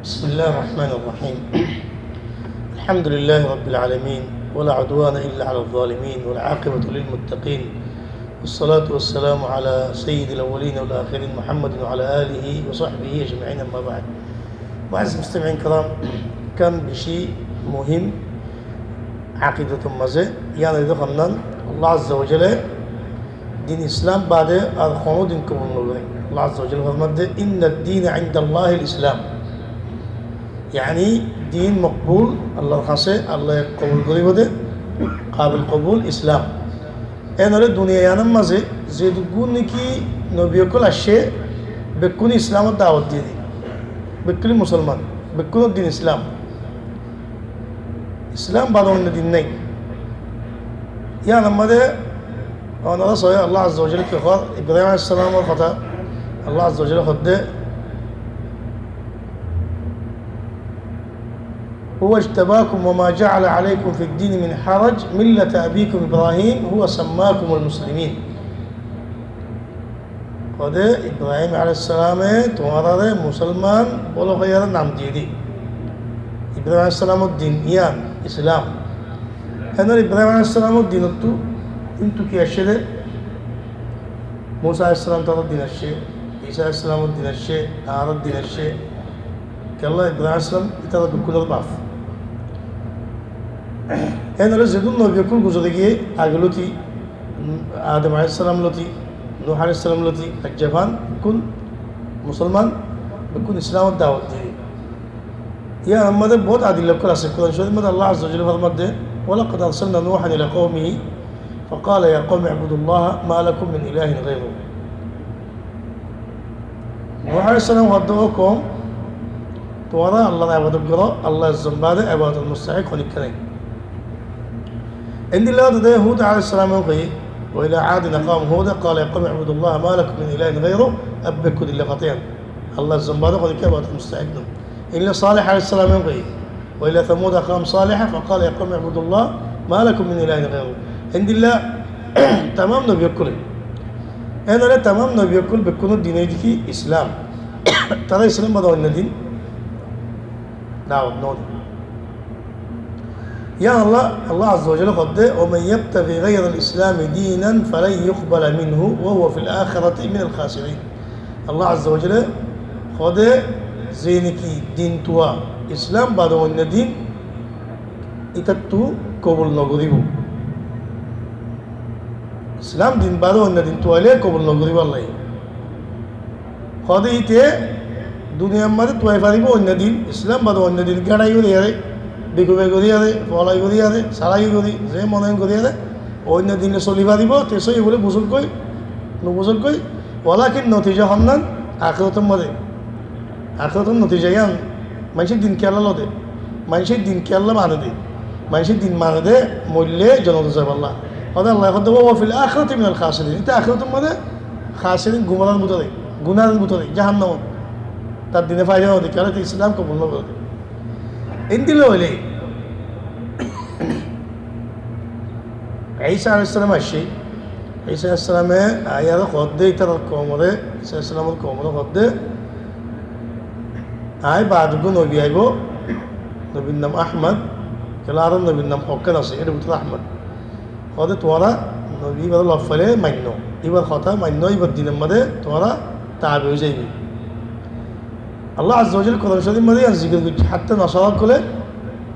بسم الله الرحمن الرحيم الحمد لله رب العالمين ولا عدوان إلا على الظالمين والعاقبة للمتقين والصلاة والسلام على سيد الأولين والآخرين محمد وعلى آله وصحبه أجمعين. أما بعد، معزز مستمعين كرام، كان بشيء مهم عقيدة مزه يعني دخلنا الله عز وجل دين الإسلام بعد الخمود دين كبر الله عز وجل فرمد إن الدين عند الله الإسلام، يعني دين مقبول الله خاصه الله قبول قريب ده قابل قبول إسلام. أنا الدنيا يعني مزه زيد يقول كي نبي كل شيء بكون إسلام الدعوة دي بكل مسلمان بكون الدين إسلام. إسلام بعدهم الدين نين يعني لما ده أنا رأسه الله عز وجل في خاطر إبراهيم عليه السلام والخطأ الله عز وجل خده هو اجتباكم وما جعل عليكم في الدين من حرج ملة أبيكم إبراهيم هو سماكم المسلمين. خده إبراهيم عليه السلام تمہارا مسلمان بولو غير نام ديدي إبراهيم عليه السلام الدين إيان إسلام. أنا إبراهيم عليه السلام الدين انتو كي أشياء موسى عليه السلام ترى الدين الشيء عيسى عليه السلام الدين الشيء عار الدين الشيء كالله إبراهيم عليه السلام يترى بكل الضعف. أنا رزقون نو بيكون جزء أغلوتي آدم عليه السلام لوتي نوح عليه السلام لوتي الجبان بكون مسلمان بكون إسلام الدعوة دي يا أما ده बहुत عادل لكل أسكون شو ده الله عز وجل فرمت ده ولقد أرسلنا نوحا إلى قومه فقال يا قوم اعبدوا الله ما لكم من إله غيره. نوح عليه السلام ودعوكم تورا الله عباد القراء الله الزنبادة عباد المستحق ونكرين. عند الله ده هود عليه السلام وقي وإلى عاد قام هود قال يا قوم اعبدوا الله ما لكم من إله غيره أبكوا اللي قطيا الله الزنبادة ونكرين عباد المستحق. إلا صالح عليه السلام وقي وإلى ثمود قام صالح فقال يا قوم اعبدوا الله ما لكم من إله غيره. عند الله تمام نبي كل أنا لا تمام نبي كل بكون الدين يجي إسلام ترى إسلام بدو الدين دعوة نود يا الله عز وجل قد ومن يبتغي غير الإسلام دينا فلن يقبل منه وهو في الآخرة من الخاسرين. الله عز وجل قد زينكي دين توا إسلام بدو الدين إتتو قبول نغريبو إسلام دين بعده أن دين توالي قبول نغري والله خاطر إيه دنيا ما توالي فاريبو أن دين إسلام بعده أن دين كذا يقولي هذا بيكو بيقولي هذا فولا يقولي هذا سارا يقولي زي ما نقولي هذا أن دين سولي فاريبو تيسو يقولي بوسل كوي نبوسل كوي ولكن نتيجة همنا آخرتهم ماذا آخرتهم نتيجة يان ماشي دين كيالا لو ده ماشي دين كيالا ما ده ماشي دين ما ده مولى جنود زب الله هذا الله يقول هو في الآخرة من الخاسرين. أنت آخرتهم ماذا خاسرين غمران بطري غنار بطري جهنم تدين فايدة ودي كانت الإسلام قبول ما بطري إندي لو ليه عيسى عليه السلام الشيء عيسى عليه السلام آيات خدّي ترى كومره عيسى عليه السلام الكومره خدّي هاي بعد يقول نبي أيبو نبي نم أحمد كلارم نبي نم حكنا سيد بطل أحمد هذا توارا نبي بدل لفله ماينو يبغى خاطر ماينو يبغى دين ماذا توارا تعبوا زيني الله عز وجل قدر شديد ماذا ينزل حتى نصارى كله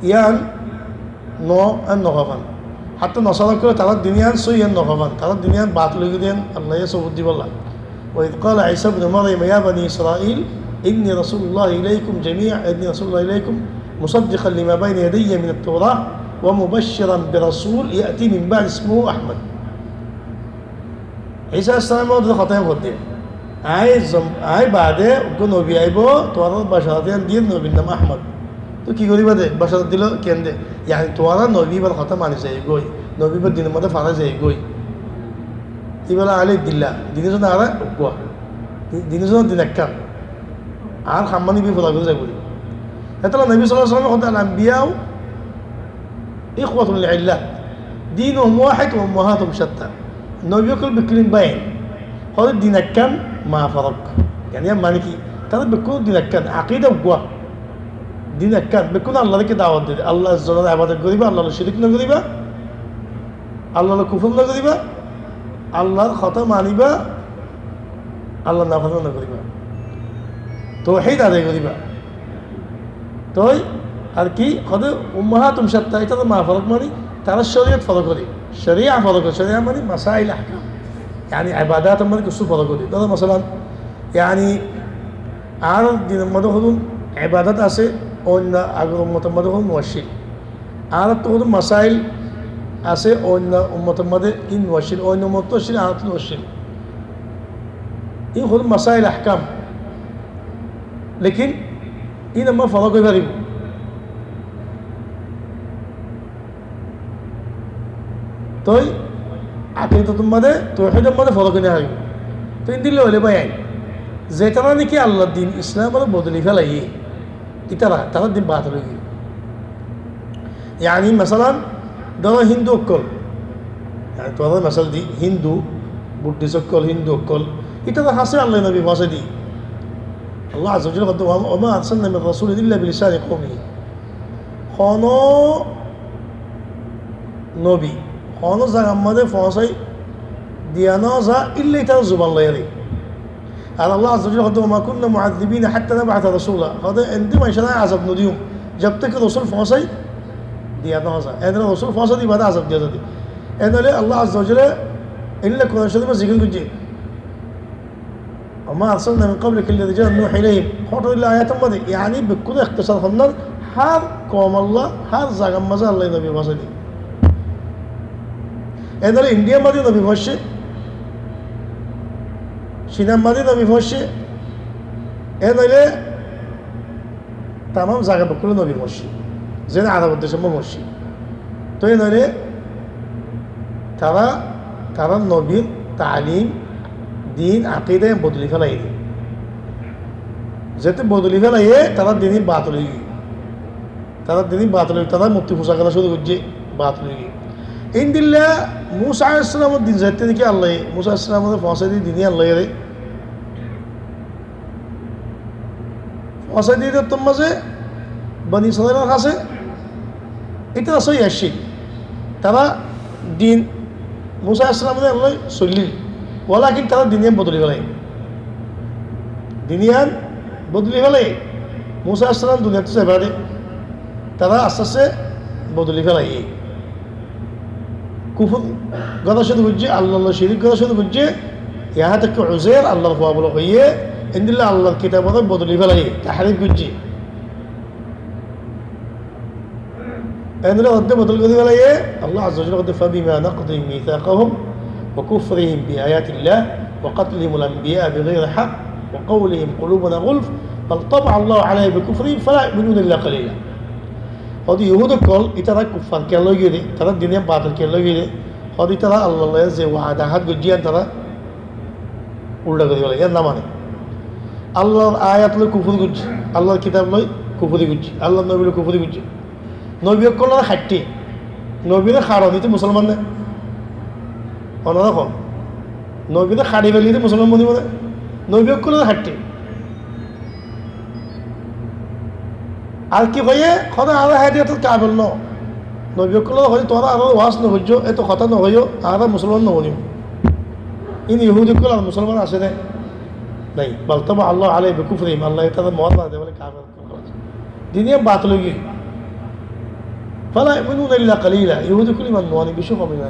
يان نو أن نخافن حتى نصارى كله ترى الدنيا سوي أن نخافن ترى الدنيا باطل جدًا الله يسوع دي والله. وإذ قال عيسى بن مريم يا بني إسرائيل إني رسول الله إليكم جميعا إني رسول الله إليكم مصدقا لما بين يدي من التوراة ومبشرا برسول يأتي من بعد اسمه أحمد. عيسى السلام عليه وسلم خطين خدين آي بعده وكانوا بيعيبوا توارد بشرتين دين نبي نم أحمد تو كي يقولي بده بشرت دلو كنده يعني توارد نبي بر خطام عن زي جوي نبي بر دين ماذا فعل زي جوي يبلا عليه دللا دين زنا على أقوى دين زنا دين كم عار خماني بيفضل كذا زي جوي هتلا النبي صلى الله عليه وسلم خد الأنبياء إخوة للعلة دينهم واحد وأمهاتهم شتى النبي يقول بكلين باين هذا دينك كم ما فرق يعني يا مالكي ترى بكون دينك كم عقيدة وقوة দিন একটা বেকুন আল্লাহকে দাওয়াত দিতে, আল্লাহ জনের আবাদত করিবা, আল্লাহর শিরিক না করিবা, আল্লাহর কুফর না করিবা, আল্লাহর কথা মানিবা, আল্লাহর নাফরমানি না করিবা, তাওহীদ আদায় করিবা। তই আর কি হদে উম্মাহাতুম শাত্তা, এটা তো মা ফরক মানে তারা শরীয়ত ফলো করে, শরিয়া ফলো করে। শরিয়া মানে মাসাইল আহকাম, يعني عبادات মানে কিছু ফলো করে। ধরো مثلا يعني আর দিনের মধ্যে হলুন ইবাদত আছে, অন্য আগের উম্মতের মধ্যে হলুন ওয়াশিল, আর তো হলুন মাসাইল আছে অন্য উম্মতের মধ্যে ইন ওয়াশিল, অন্য উম্মত ওয়াশিল আর তো ওয়াশিল, ই হলুন মাসাইল আহকাম। লেকিন ই আমরা ফলো করে পারিব। তই আকিদাতুর মধ্যে তাওহীদের মধ্যে ফলো করে হারিব। তো ইন দিলে হলে ভাই যেটা নাকি আল্লাহর দিন ইসলামের বদলি ফেলাই ইতারা তারা দিন বাতিল হয়ে গিয়ে। يعني مثلا ধরো হিন্দু অকল, তোরা মাসাল দি হিন্দু বুদ্ধিস্ট অকল, হিন্দু অকল এটা তো হাসে আল্লাহ নবী ভাষা দি আল্লাহ আযজা ওয়া জাল্লা ওমা আরসালনা মির রাসূলিন ইল্লা বিলিসানি কওমিহি। কোন নবী কোন জায়গার মধ্যে পৌঁছাই দিয়ানো যা ইল্লা তার জুবান লয়ারি। আর আল্লাহ আযজা ওয়া জাল্লা ওমা কুননা মুআযযিবিনা হাত্তা নাবআথা রাসূলা, হদে এন্দি মাইশানা আযাব নদিউম জব তক রাসূল পৌঁছাই দিয়ানো যা, এদের রাসূল পৌঁছা দি বাদা আযাব দিয়া যদি এনলে আল্লাহ আযজা ওয়া জাল্লা ইল্লা কোরআন শরীফে জিকির করছে وما أرسلنا من قبلك إلا رجالا نوحي إليهم خطر إلا آيات مضي، يعني بكل اختصار خمنا هر قوم الله هر زاغم مزا الله نبي واسدي إذا إنديا مضي نبي واشي، شينا مضي نبي واشي، إذا تمام زاغم بكل نبي واشي زين عرب الدشم واشي. تو إذا ترى النبي تعليم দিন আকিদা বদলি ফেলাই দিই, যেতে বদলি ফেলাইয়ে তারা দিনই বাতিল হয়ে গিয়ে, তারা দিনই বাতিল হয়ে তারা মূর্তি পূজা করা শুরু করছে, বাতিল হয়ে গিয়ে। ইন দিল্লা মুসা আলাইহিস সালামের দিন যেতে দেখি আল্লাহ মুসা আলাইহিস সালামের পৌঁছাই দিয়ে দিনই আল্লাহ রে পৌঁছাই দিয়ে তোর মাঝে বনি ইসরাঈলের কাছে এটা আসই আসি তারা দিন মুসা আলাইহিস সালামের আল্লাহ চললি বলা, কিন্তু তারা দিনিয়ান বদলি ফেলে, দিনিয়ান বদলি ফেলে। মুসা আলাইহিস সালাম দুনিয়াতে সেবারে তারা আস্তে আস্তে বদলি ফেলাই, কুফর কথা শুরু করছে, আল্লাহ শিরিক কথা শুরু করছে, ইহা থেকে উযাইর আল্লাহর খোয়া বলে হইয়ে ইনদিল্লা আল্লাহর কিতাব বদলি ফেলাই, তাহরিফ করছে, এনদিল্লা অর্ধে বদল করে ফেলাইয়ে আল্লাহ আযজা ওয়া জাল্লা ফাবিমা নাকদিহিম মিসাকাহুম وكفرهم بآيات الله وقتلهم الأنبياء بغير حق وقولهم قلوبنا غلف بل طبع الله عليه بكفرهم فلا يؤمنون إلا قليلا. هذه يهود الكل إترى كفار كلا يجري ترى الدنيا باطل كلا يجري هذه ترى الله يزي وعد أحد جيان ترى উল্টা করে বলে এর নামানে আল্লাহর আয়াত লই কুফরি করছে, আল্লাহর কিতাব লই কুফরি করছে, আল্লাহর নবী লই কুফরি করছে। নবী কল খাট্টি নবীরে খাড়া দিতে মুসলমান না অন্যরকম নবীতে খাড়ি ফেলিতে মুসলমান বলি বলে নবী কলে খাট্টি আর কি কয়ে কথা আর হাইতে তো কাবল ন নবী কলে হয় তোরা আর ওয়াজ ন হইজ এত কথা ন হইও আর মুসলমান ন হইও ইন ইহুদি কল আর মুসলমান আছে না নাই বলতবা আল্লাহ আলাইহি বিকুফরিহিম আল্লাহ তাআলা মওয়াজ দে বলে কাফের দিনিয়া বাতিল হয়ে গই ফালা ইউমিনুনা ইল্লা কলিলা ইহুদি কল ইমান নওয়ানি বেশি কম না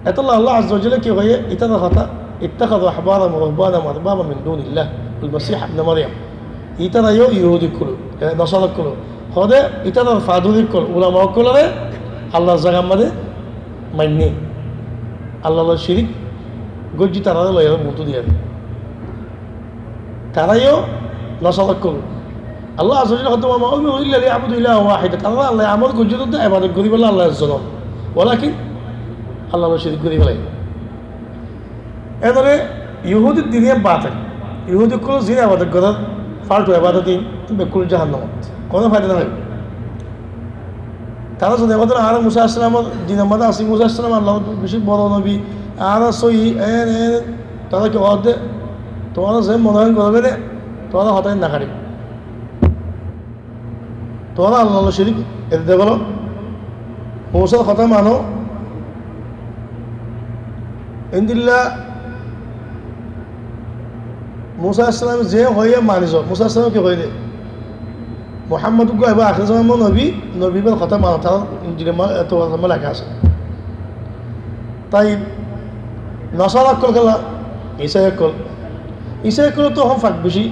এতলা আল্লাহ আযজা ওয়া জাল্লা কি কয়ে ইতাদা কথা ইত্তাখাযু আহবারাহুম ওয়া রুহবানাহুম আরবাবা মিন দুনিল্লাহ আল মাসীহ ইবনে মারইয়াম ইতাদা ইহুদি কল নাসারা কল হদে ইতাদা ফাদুরি কল উলামা কলরে আল্লাহর জায়গা মধ্যে মাননি আল্লাহর শিরিক গজ্জি তারা লয়ের মতো দিয়ে তারাইও নাসারা কল আল্লাহ আযজা ওয়া জাল্লা মা উমিরু ইল্লা লিয়াবুদু ইলাহা ওয়াহিদা তারা আল্লাহ আমল গজ্জি তো ইবাদত করি বলে আল্লাহর জন্য ওয়ালাকিন আল্লাহ শিরিক করি বলে এবারে ইহুদির দিনে বাতিল ইহুদি কোনো জিন আবাদত করার ফাল্টু আবাদত দিন বেকুল জাহান্নামত কোনো ফায়দা না হয় তারা যদি আমাদের আর মুসা আলাইহিস সালামের দিনের মধ্যে আসি মুসা আলাইহিস সালাম আল্লাহর বেশি বড় নবী আর সই তারা কি অর্ধে তোমার যে মনে হয় করবে রে তোমরা হতাই না খারিব তোমরা আল্লাহ শিরিক এতে বলো মৌসার কথা মানো ইন্দিল্লা মুসা আসসালাম যে হয়ে মানিস মুসা আসসালাম কি হয়ে দেয় মোহাম্মদ এবার আখির জামান নবী নবীবার কথা মানো তার ইঞ্জিনিয়ার লেখা আছে তাই নসার অক্কল খেলা ঈশা অক্কল তো হম ফাঁক বেশি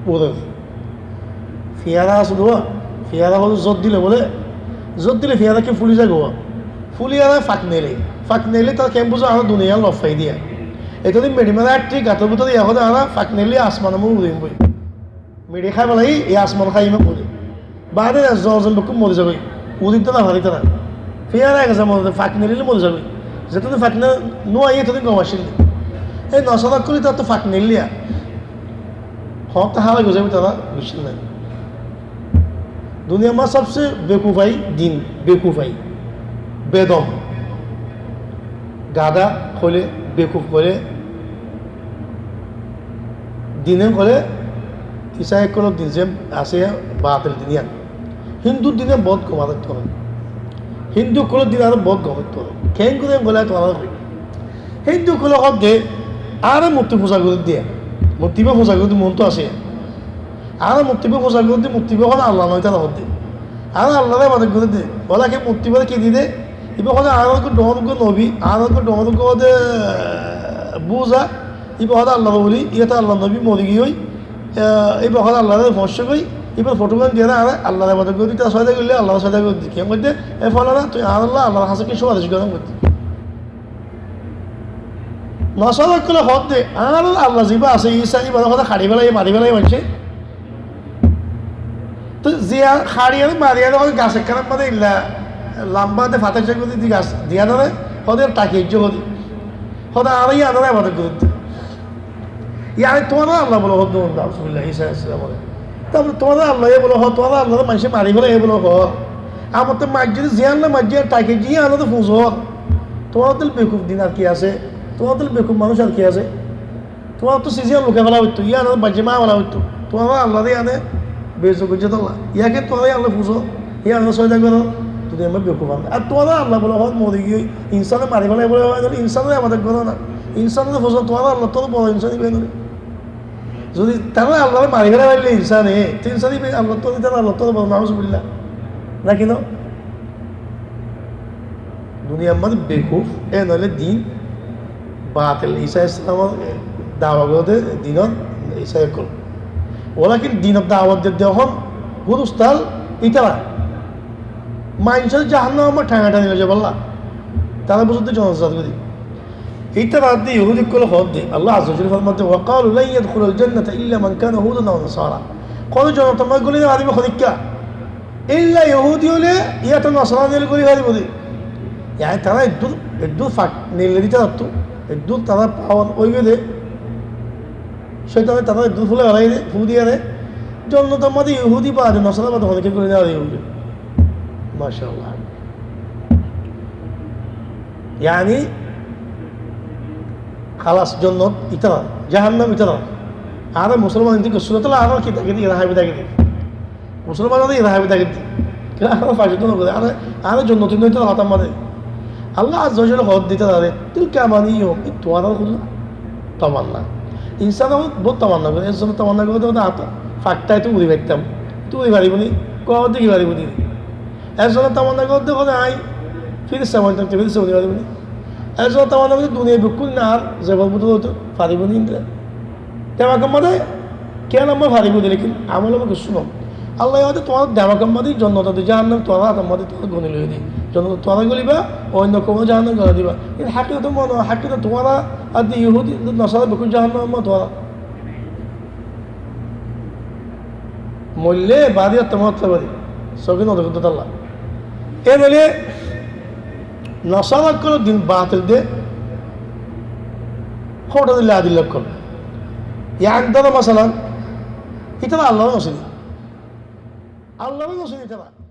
বোধ ফিয়ারা আছে দোয়া ফিয়ারা হলো জোর দিলে ফিয়ারাকে ফুলি যায় গোয়া ফুলি আর ফাঁক নেলে তার কেম বুঝো আমার দুনিয়া লফাই দিয়া এটা দিন মেডি মেলা ঠিক গাতের ভিতরে ইয়া হতে আনা ফাঁক নেলে আসমান মো উদিম বই মেডি খাই বেলাই এই আসমান খাই ইমে পড়ে বাদে জন খুব মরে যাবে উদিতে না ভারিতে না ফিয়ারা গেছে মরে ফাঁক নেলে মরে যাবে যেতদিন ফাঁক নে নোয়াই এতদিন গম আসিল এই নশাদাক করি তার তো ফাঁক নেলিয়া হক তাহলে গুজাবি তারা বুঝছিল না दुनिया में सबसे बेकूफ़ाई दिन बेकूफ़ाई बेदम गादा खोले बेकूफ़ खोले दिने खोले ईसाई को दिन से आसे बातिल दुनिया हिंदू दिन बहुत गमात तो हिंदू को दिन आर बहुत गमात तो खें को बोला तो हिंदू को हक दे आरे मुक्ति पूजा कर दिया मुक्ति में पूजा कर मन तो आसे আর মুক্তিবে পোশাক করতে মুক্তিবে হলে আল্লাহ নয় তারা হতে আর আল্লাহ মাদক করে দে বলা কি মুক্তিবে কি দিদে এবার হলে আর ডমক নবী আর ডমক বুঝা এবার হলে আল্লাহ বলি ইয়েতে আল্লাহ নবী মরি গিয়ে এবার হলে আল্লাহ ভস্য করি এবার ফটোগ্রাফ দিয়ে না আর আল্লাহ মাদক করে তার সহায়তা করলে আল্লাহ সহায়তা করে দিই কেমন করতে এ ফলে না তুই আর আল্লাহর হাসে কি সুপারিশ গরম করতে নশাদাক করলে হক দে আর আল্লাহ জিবা আছে ইসা এবার হলে খাড়ি বেলায় মারি বেলায় মানছে তো জিয়া খাড়িয়ে মারিয়া গাছ একখানা মানে লাম্বাতে ফাতে দি গাছ দিয়া ধরে হদের টাকি হদি হদা আর আনারা আমাদের গুরুত্ব ইয়ারে তোমার আল্লাহ বলো হদ আলহামদুলিল্লাহ ঈসা ইসলাম বলে তারপরে তোমার আল্লাহ বলো হ তোমার আল্লাহ মানুষের মারি ফেলে এ বলো হ আমার তো মার্জিনে জিয়ান না মার্জিনে টাকি জিয়া আলাদা ফুঁস হ তোমার তো বেকুব দিন আর কি আছে তোমার তো বেকুব মানুষ আর কি আছে তোমার তো সিজিয়ান লোকে ফেলা হইতো ইয়া আলাদা বাজে মা ফেলা হইতো তোমার আল্লাহ আনে বেজো করছে তো ইয়াকে তোরাই আল্লাহ পুষো ইয়া আল্লাহ সহায়তা করো যদি আমরা বেকুফান আর তোরা আল্লাহ বলে হয় মরে গিয়ে ইনসানে মারি ফেলাই বলে হয় ইনসানে আমাদের করো না ইনসানে পুষো তোরা আল্লাহ তোর বড় ইনসানই বের যদি তারা আল্লাহ মারি ফেলাই পারলে ইনসানে তো ইনসানই আল্লাহ তোর তারা আল্লাহ তোর বড় মানুষ বললা না কেন দুনিয়ার মধ্যে বেকুফ এ নইলে দিন বাতিল ঈসা ইসলামের দাওয়া করতে দিনত ঈসা করল ওরা কিন্তু দিন দাওয়াত দেওয়া গুরুস্থাল ইতারা মানুষের জাহান্ন আমার ঠাঙাটা নিয়ে যাবে আল্লাহ তারা বুঝতে জনসাদ করি ইতারা দিয়ে ইহুদি করে হদ দে আল্লাহ আজল ফরমাতে ওয়াকালু লা ইয়াদখুলুল জান্নাতা ইল্লা মান কানা হুদান আও নাসারা কোন জনতা মা গলি আদিম খদিকা ইল্লা ইহুদি হলে ইয়াত নাসারাদের গলি হারি বলি يعني তারা একদম ফাক নিলে দিতে পারতো একদম তারা পাওয়ার ওই গেলে সেটাতে তারা একদম ফুলে হারাই দেয় ফু দিয়ে দেয় জন্নতার মধ্যে ইহুদি পাওয়া যায় নসারা বা অনেকে করে দেওয়া ইহুদি মাশাআল্লাহ يعني খালাস জন্নত ইতারা জাহান্নাম ইতারা আর মুসলমান দিকে সুরতলা আর কি তাকে দিয়ে রাহাবি তাকে দিয়ে মুসলমান দিয়ে রাহাবি তাকে দিয়ে আর ফাঁসি তো করে আর জন্নত নইতে হাতাম মারে আল্লাহ আজ হদ দিতে পারে তুই কেমন তোমার শুধু তামান্না ইনসান বহুত তামান্না করে এর জন্য তামান্না করতে হতে হাত ফাঁকটায় তো উড়ি পারতাম তুই উড়ি পারিব নি কত কি পারিব নি এর জন্য তামান্না করতে হতে আই ফিরে সামান থাকতে ফিরে উড়ি পারিব নি এর জন্য তামান্না করতে দুনিয়া বিকুল না আর যে বলবো হতো পারিব নি তেমাকে মধ্যে কেন আমার পারিব নি লেকিন আমার আমাকে শুনো আল্লাহ হয়তো তোমার দেমাকের মধ্যেই জন্নত দিই জাহান্নাম তোরা হাতের মধ্যে তোরা গণি লইয়ে দিই জন্নত তোরা গলিবা অন্য কোনো জাহান্নাম গলা দিবা কিন্তু হাকি তো মনে হয় হাকি তো তোমারা আর দি ইহুদি নসারা বেকুল জাহান্নাম তোরা মূল্যে বাদি আর তোমার বাদি সবই নদ করতে আল্লাহ এ বলে নসারা কোনো দিন বাতিল দে ফটো দিলে আদিল লক্ষণ একদম মশালান এটা আল্লাহ নসিনি আল্লাহ নসিনি তারা